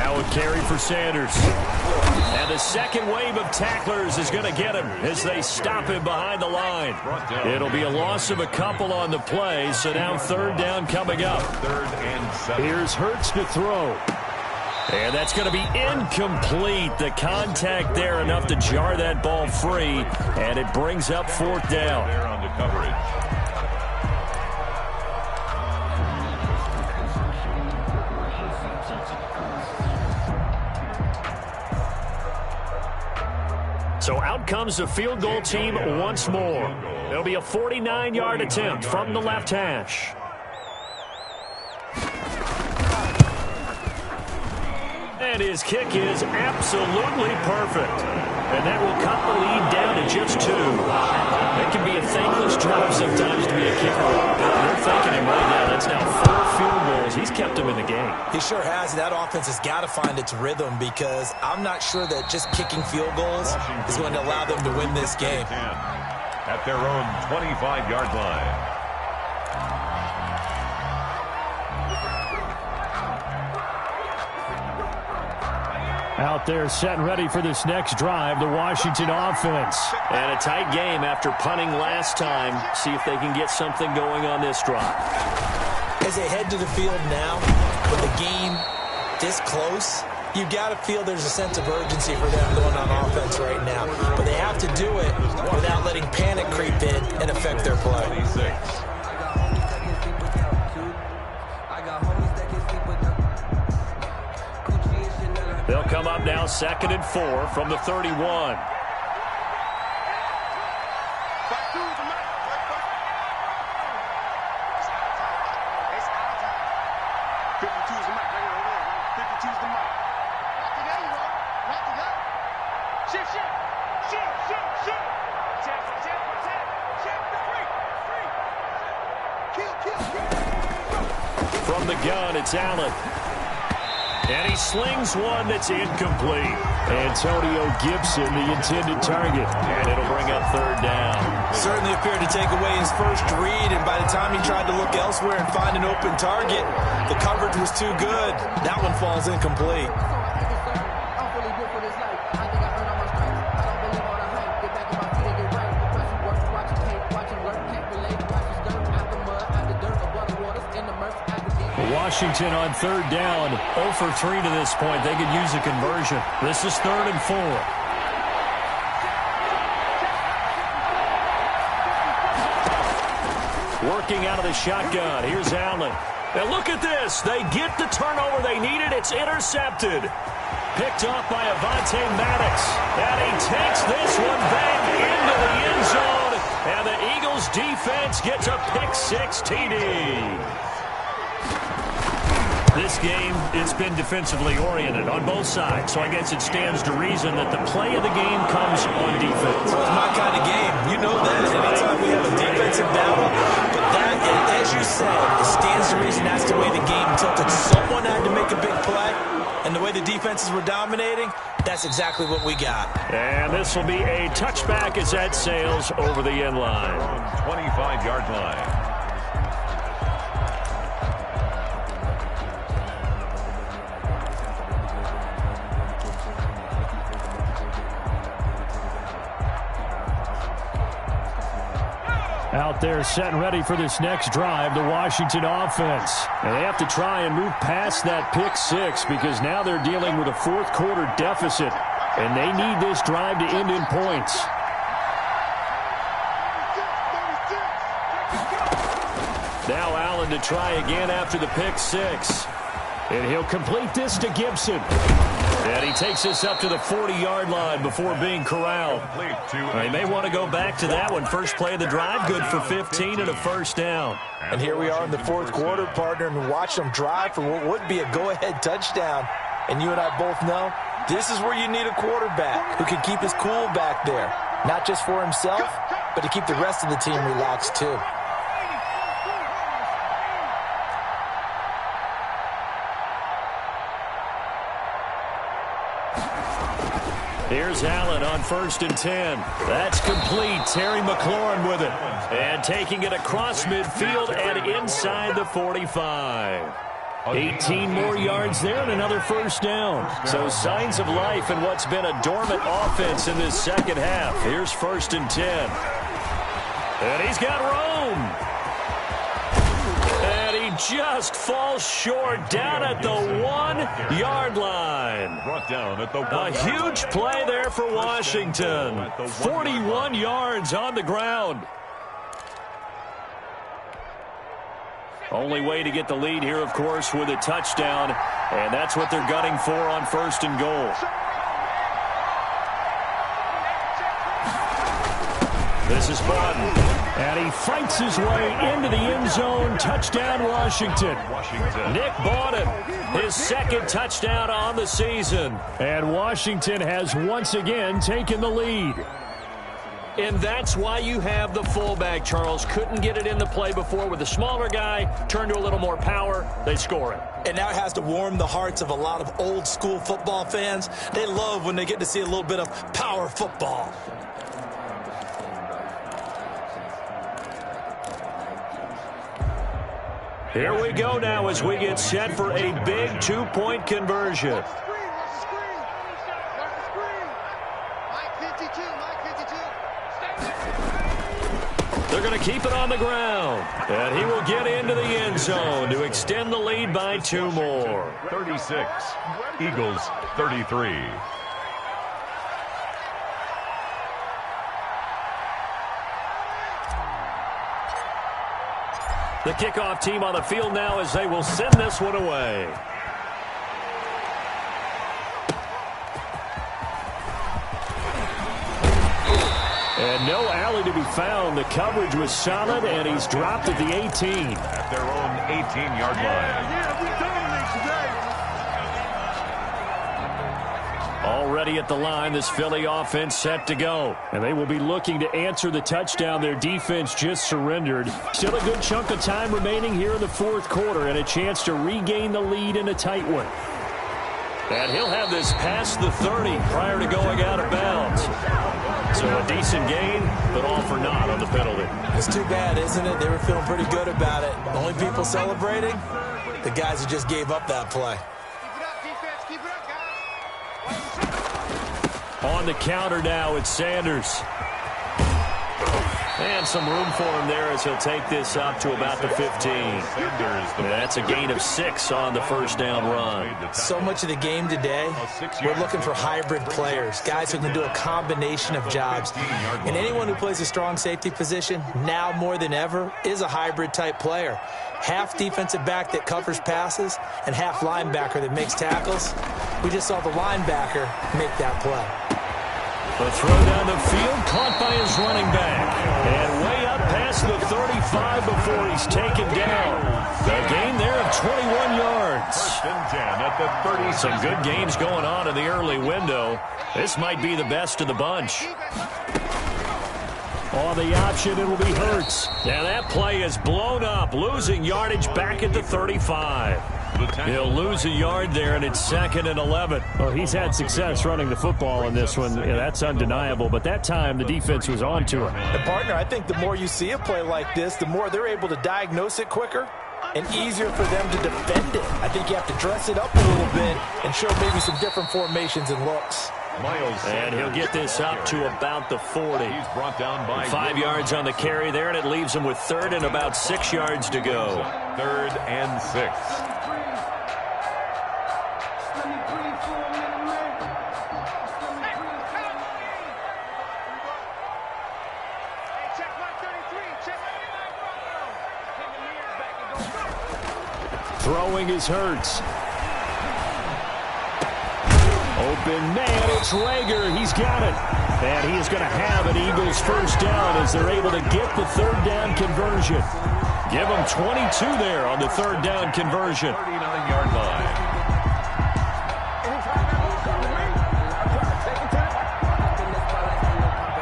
Now a carry for Sanders. And the second wave of tacklers is going to get him as they stop him behind the line. It'll be a loss of a couple on the play, so now third down coming up. Here's Hurts to throw. And that's going to be incomplete. The contact there enough to jar that ball free, and it brings up fourth down. There on the coverage. So out comes the field goal team once more. There'll be a 49-yard attempt from the left hash. And his kick is absolutely perfect. And that will cut the lead down to just 2. It can be a thankless job sometimes to be a kicker. They're thanking him right now. That's now 4 field goals. He's kept him in the game. He sure has. That offense has got to find its rhythm because I'm not sure that just kicking field goals is going to allow them to win this game. At their own 25-yard line. Out there set and ready for this next drive, the Washington offense. And a tight game after punting last time. See if they can get something going on this drive. As they head to the field now, with the game this close, you've got to feel there's a sense of urgency for them going on offense right now. But they have to do it without letting panic creep in and affect their play. 26. They'll come up now 2nd and 4 from the 31. From the gun, it's Allen. And he slings one that's incomplete. Antonio Gibson, the intended target. And it'll bring up third down. Certainly appeared to take away his first read, and by the time he tried to look elsewhere and find an open target, the coverage was too good. That one falls incomplete. Washington on third down, 0 for 3 to this point. They could use a conversion. This is 3rd and 4. Working out of the shotgun. Here's Allen. And look at this. They get the turnover they needed. It's intercepted. Picked off by Avonte Maddox. And he takes this one back into the end zone. And the Eagles defense gets a pick-6 TD. This game, it's been defensively oriented on both sides, so I guess it stands to reason that the play of the game comes on defense. Well, it's my kind of game. You know that. Anytime we have a defensive battle, but that, as you said, it stands to reason that's the way the game tilted. Someone had to make a big play, and the way the defenses were dominating, that's exactly what we got. And this will be a touchback as that sails over the end line. 25-yard line. Out there set and ready for this next drive, the Washington offense. And they have to try and move past that pick-6 because now they're dealing with a fourth-quarter deficit, and they need this drive to end in points. Now Allen to try again after the pick-6. And he'll complete this to Gibson. And he takes us up to the 40-yard line before being corralled. They may want to go back to that one. First play of the drive, good for 15 and a first down. And here we are in the fourth quarter, partner, and watch them drive for what would be a go-ahead touchdown. And you and I both know this is where you need a quarterback who can keep his cool back there. Not just for himself, but to keep the rest of the team relaxed too. Here's Allen on 1st and 10. That's complete. Terry McLaurin with it. And taking it across midfield and inside the 45. 18 more yards there and another first down. So signs of life in what's been a dormant offense in this second half. Here's 1st and 10. And he's got room. And he just falls short down at the 1-yard line. A huge play there for Washington. 41 yards on the ground. Only way to get the lead here, of course, with a touchdown. And that's what they're gunning for on 1st and goal. This is Bawden. And he fights his way into the end zone. Touchdown, Washington. Nick Bawden, his 2nd touchdown on the season. And Washington has once again taken the lead. And that's why you have the fullback, Charles. Couldn't get it in the play before with a smaller guy. Turned to a little more power. They score it. And now it has to warm the hearts of a lot of old-school football fans. They love when they get to see a little bit of power football. Here we go now as we get set for a big 2-point conversion. They're going to keep it on the ground. And he will get into the end zone to extend the lead by 2 more. 36. Eagles 33. The kickoff team on the field now as they will send this one away. And no alley to be found. The coverage was solid, and he's dropped at the 18. At their own 18-yard line. Already at the line, this Philly offense set to go. And they will be looking to answer the touchdown their defense just surrendered. Still a good chunk of time remaining here in the 4th quarter and a chance to regain the lead in a tight one. And he'll have this past the 30 prior to going out of bounds. So a decent gain, but all for naught on the penalty. It's too bad, isn't it? They were feeling pretty good about it. Only people celebrating, the guys who just gave up that play. On the counter now, it's Sanders. And some room for him there as he'll take this up to about the 15. And that's a gain of 6 on the first down run. So much of the game today, we're looking for hybrid players, guys who can do a combination of jobs. And anyone who plays a strong safety position, now more than ever, is a hybrid-type player. Half defensive back that covers passes and half linebacker that makes tackles. We just saw the linebacker make that play. The throw down the field, caught by his running back. And way up past the 35 before he's taken down. A gain there of 21 yards. First and 10 at the 30. Some good games going on in the early window. This might be the best of the bunch. On the option, it will be Hurts. And that play is blown up, losing yardage back at the 35. He'll lose a yard there, and it's 2nd and 11. Well, he's had success running the football in this one. Yeah, that's undeniable. But that time, the defense was on to him. And, partner, I think the more you see a play like this, the more they're able to diagnose it quicker and easier for them to defend it. I think you have to dress it up a little bit and show maybe some different formations and looks. And he'll get this up to about the 40. He's brought down by 5 yards on the carry there, and it leaves him with 3rd and about 6 yards to go. 3rd and 6. Throwing is Hurts. Open man, it's Rager. He's got it. And he is going to have an Eagles first down as they're able to get the 3rd down conversion. Give him 22 there on the 3rd down conversion. 39-yard line.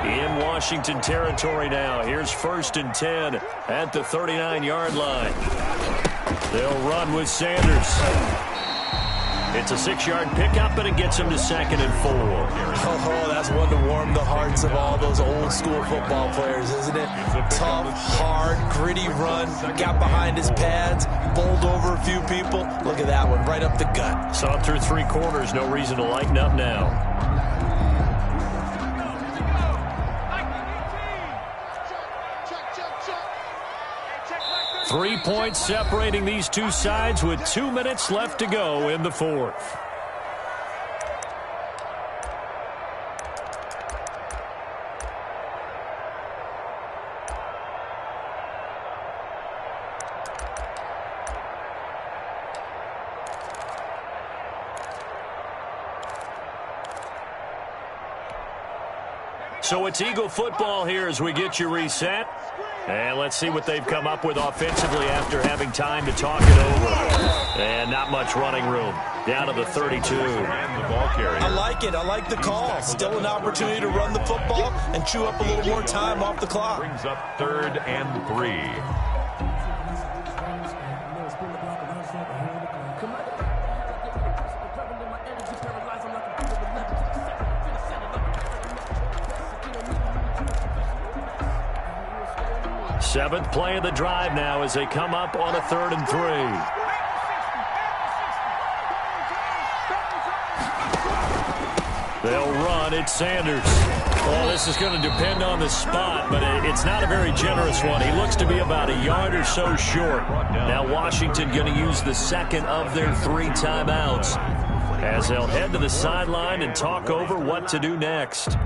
In Washington territory now. Here's 1st and 10 at the 39-yard line. They'll run with Sanders. It's a 6-yard pickup, and it gets him to 2nd and 4. Oh, that's one to warm the hearts of all those old-school football players, isn't it? Tough, hard, gritty run, got behind his pads, bowled over a few people. Look at that one, right up the gut. Saw it through 3 quarters, no reason to lighten up now. 3 points separating these two sides with 2 minutes left to go in the 4th. So it's Eagle football here as we get you reset. And let's see what they've come up with offensively after having time to talk it over. And not much running room. Down to the 32. And the ball carrier. I like it. I like the call. Still an opportunity to run the football and chew up a little more time off the clock. Brings up 3rd and 3. Seventh play of the drive now as they come up on a 3rd and 3. They'll run. It's Sanders. Well, this is going to depend on the spot, but it's not a very generous one. He looks to be about a yard or so short. Now Washington going to use the 2nd of their 3 timeouts as they'll head to the sideline and talk over what to do next.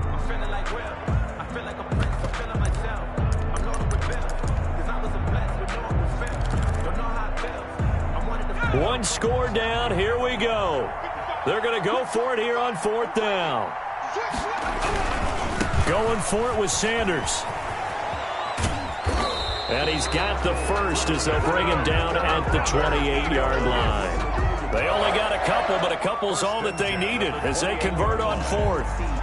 One score down. Here we go. They're going to go for it here on 4th down. Going for it with Sanders. And he's got the first as they'll bring him down at the 28-yard line. They only got a couple, but a couple's all that they needed as they convert on 4th.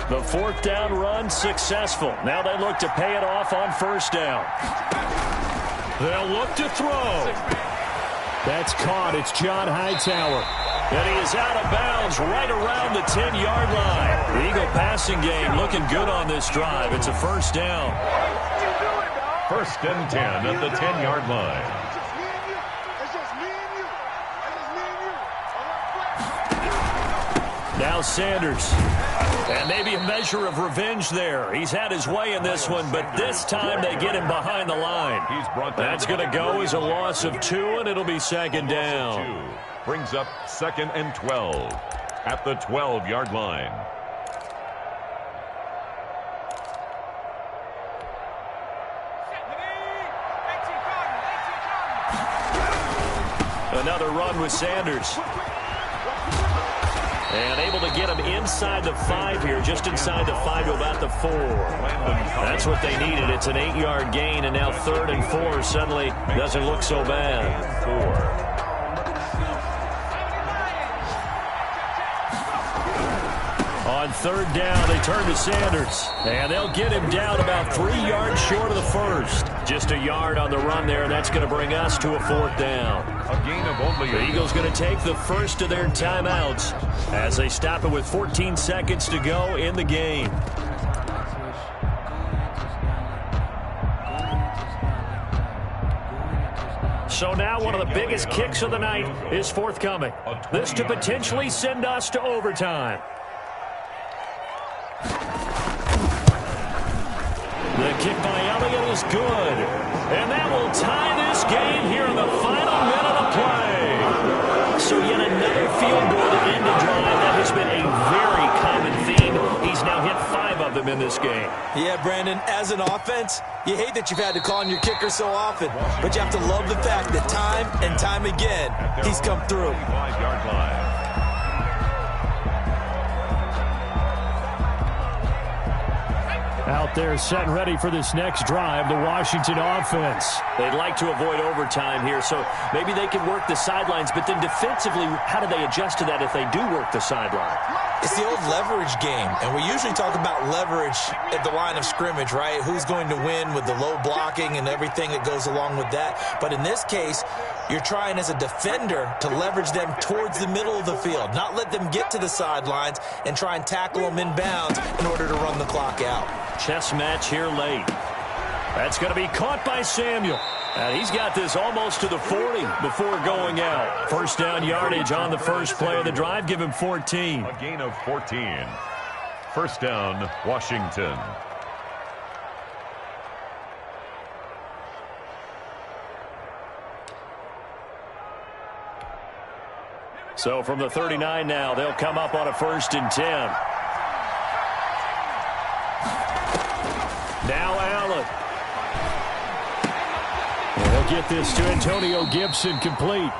The 4th down run successful. Now they look to pay it off on 1st down. They'll look to throw. That's caught. It's John Hightower. And he is out of bounds right around the 10-yard line. The Eagle passing game looking good on this drive. It's a 1st down. 1st and 10 at the 10-yard line. Now Sanders. And maybe a measure of revenge there. He's had his way in this one, but this time they get him behind the line. That's going to go as a loss of 2, and it'll be 2nd down. Brings up 2nd and 12 at the 12-yard line. Another run with Sanders. And able to get him inside the 5 here, just inside the 5 to about the 4. That's what they needed. It's an 8-yard gain, and now 3rd and 4 suddenly doesn't look so bad. 4. On 3rd down, they turn to Sanders. And they'll get him down about 3 yards short of the 1st. Just a yard on the run there. That's going to bring us to a 4th down. A gain of only the Eagles going to take the first of their timeouts as they stop it with 14 seconds to go in the game. So now one of the biggest kicks of the night is forthcoming. This to potentially send us to overtime. The kick by Elliott is good. And that will tie this game here in the final minute of play. So yet another field goal to end the drive. That has been a very common theme. He's now hit 5 of them in this game. Yeah, Brandon, as an offense, you hate that you've had to call on your kicker so often. But you have to love the fact that time and time again, he's come through. 5-yard line. Out there set and ready for this next drive, the Washington offense. They'd like to avoid overtime here, so maybe they can work the sidelines, but then defensively, how do they adjust to that if they do work the sideline? It's the old leverage game, and we usually talk about leverage at the line of scrimmage, right? Who's going to win with the low blocking and everything that goes along with that. But in this case, you're trying as a defender to leverage them towards the middle of the field, not let them get to the sidelines and try and tackle them inbounds in order to run the clock out. Chess match here late. That's going to be caught by Samuel. And he's got this almost to the 40 before going out. First down yardage on the first play of the drive. Give him 14. A gain of 14. First down, Washington. So from the 39 now, they'll come up on a 1st and 10. Now Allen. And they'll get this to Antonio Gibson complete.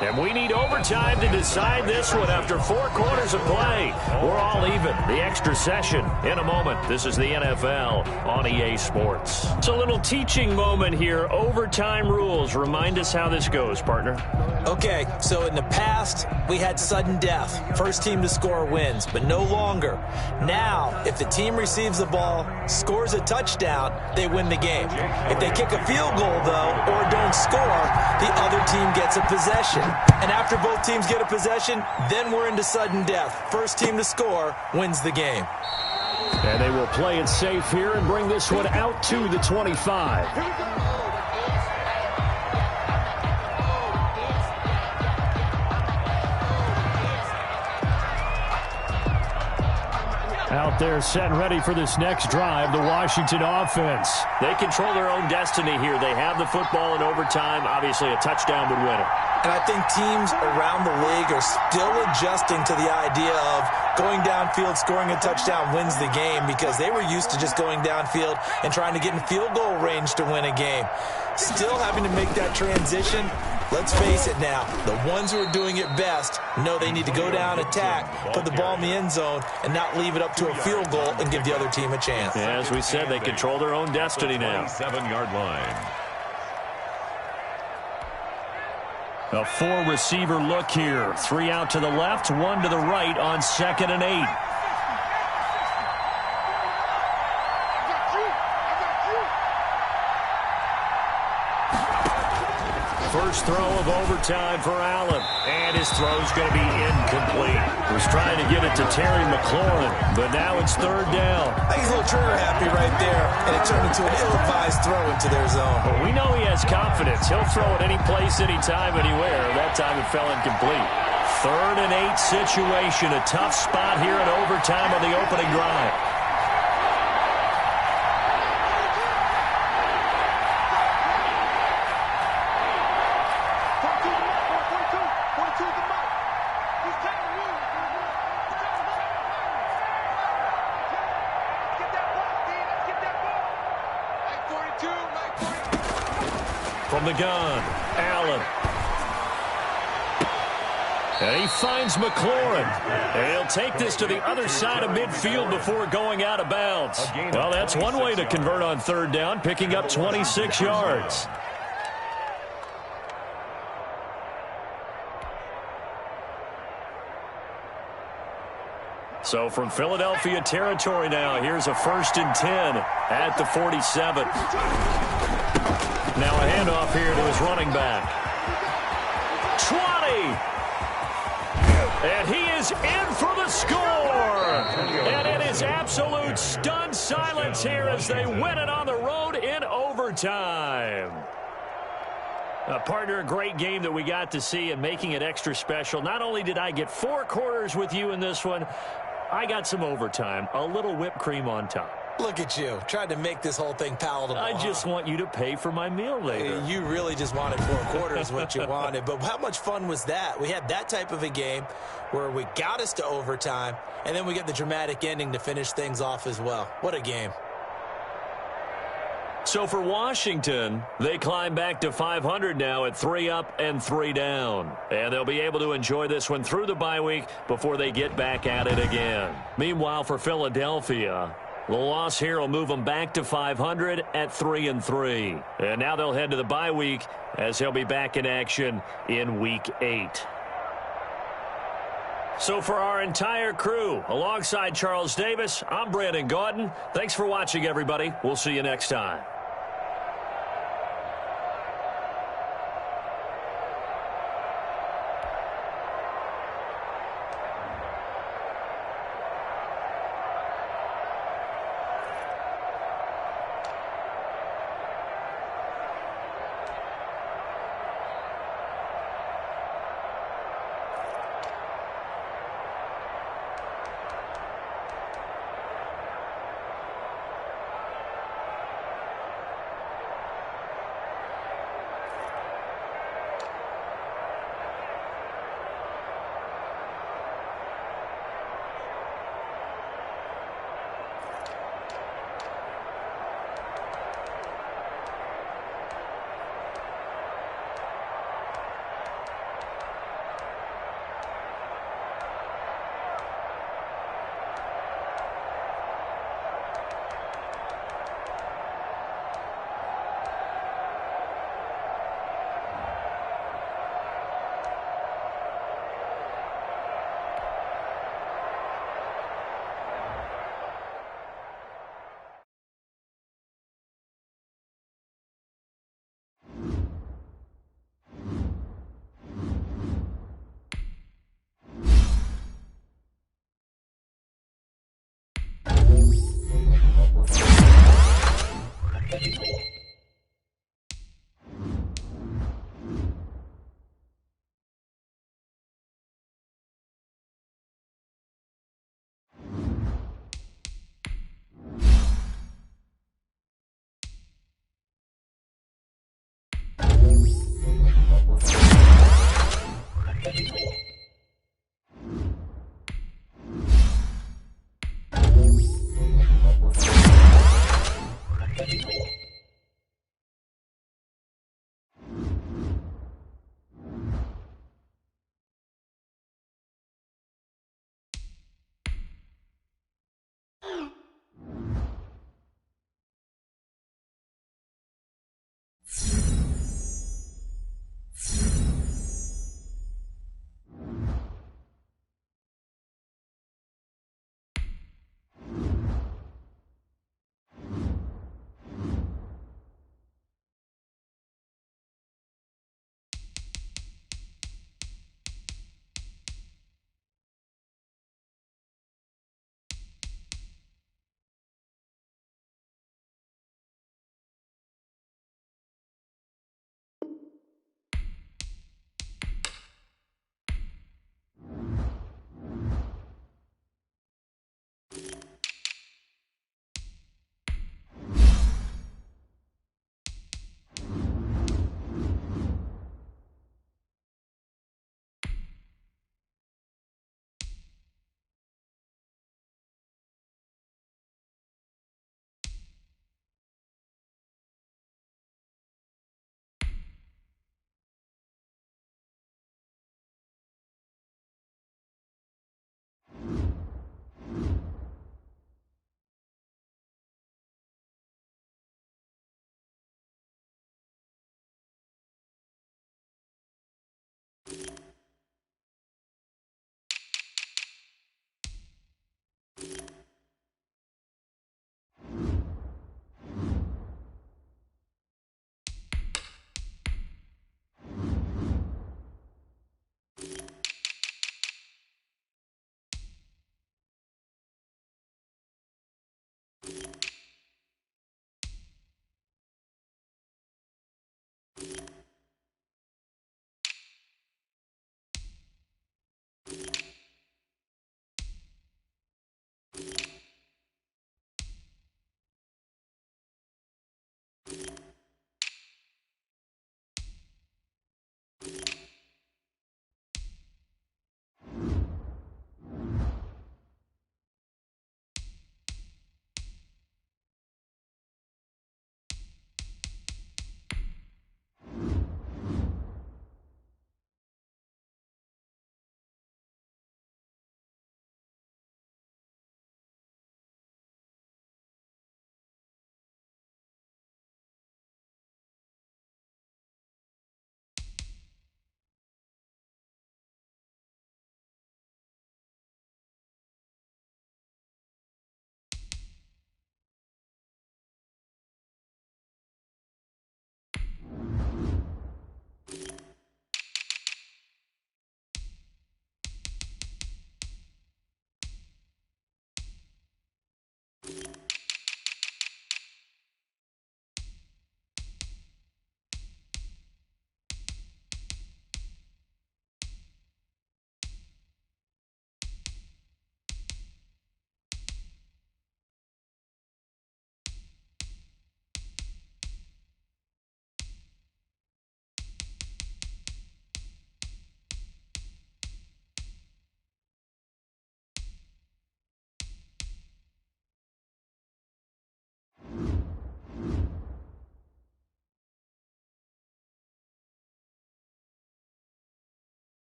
And we need overtime to decide this one after 4 quarters of play. We're all even. The extra session in a moment. This is the NFL on EA Sports. It's a little teaching moment here. Overtime rules. Remind us how this goes, partner. Okay, so in the past, we had sudden death. First team to score wins, but no longer. Now, if the team receives the ball, scores a touchdown, they win the game. If they kick a field goal, though, or don't score, the other team gets a possession. And after both teams get a possession, then we're into sudden death. First team to score wins the game. And they will play it safe here and bring this one out to the 25. Out there set and ready for this next drive, the Washington offense. They control their own destiny here. They have the football in overtime. Obviously, a touchdown would win it. And I think teams around the league are still adjusting to the idea of going downfield, scoring a touchdown wins the game, because they were used to just going downfield and trying to get in field goal range to win a game. Still having to make that transition. Let's face it now, the ones who are doing it best know they need to go down, attack, put the ball in the end zone, and not leave it up to a field goal and give the other team a chance. Yeah, as we said, they control their own destiny now. 27-yard line. A 4-receiver look here. 3 out to the left, 1 to the right on 2nd and 8. First throw of overtime for Allen. And his throw's going to be incomplete. Was trying to get it to Terry McLaurin, but now it's 3rd down. I think he's a little trigger happy right there, and it turned into an ill-advised throw into their zone. But we know he has confidence. He'll throw it any place, anytime, anywhere. That time it fell incomplete. 3rd and 8 situation. A tough spot here in overtime on the opening drive. From the gun, Allen. And he finds McLaurin. And he'll take this to the other side of midfield before going out of bounds. Well, that's one way to convert on 3rd down, picking up 26 yards. So from Philadelphia territory now, here's a 1st and 10 at the 47. Now a handoff here to his running back. 20! And he is in for the score! And it is absolute stunned silence here as they win it on the road in overtime. Partner, a great game that we got to see and making it extra special. Not only did I get 4 quarters with you in this one, I got some overtime, a little whipped cream on top. Look at you, trying to make this whole thing palatable. I just want you to pay for my meal later. You really just wanted 4 quarters what you wanted. But how much fun was that? We had that type of a game where we got us to overtime, and then we get the dramatic ending to finish things off as well. What a game. So for Washington, they climb back to 500 now at 3 up and 3 down. And they'll be able to enjoy this one through the bye week before they get back at it again. Meanwhile, for Philadelphia, the loss here will move them back to 500 at 3 and 3. And now they'll head to the bye week as they'll be back in action in Week 8. So for our entire crew, alongside Charles Davis, I'm Brandon Gaudin. Thanks for watching, everybody. We'll see you next time.